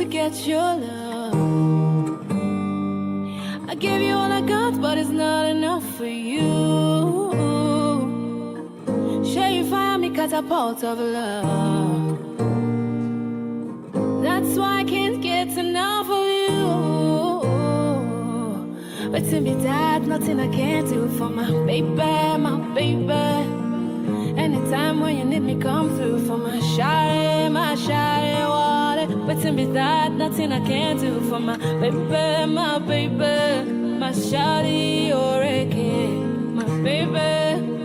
to get your love. I give you all I got, but it's not enough for you. Sure you find me catapult of love. That's why I can't get enough of you. But to be that, nothing I can't do for my baby, my baby. Anytime when you need me, come through for my shawty water. But to be that, nothing I can't do for my baby, my shawty oreke, my baby.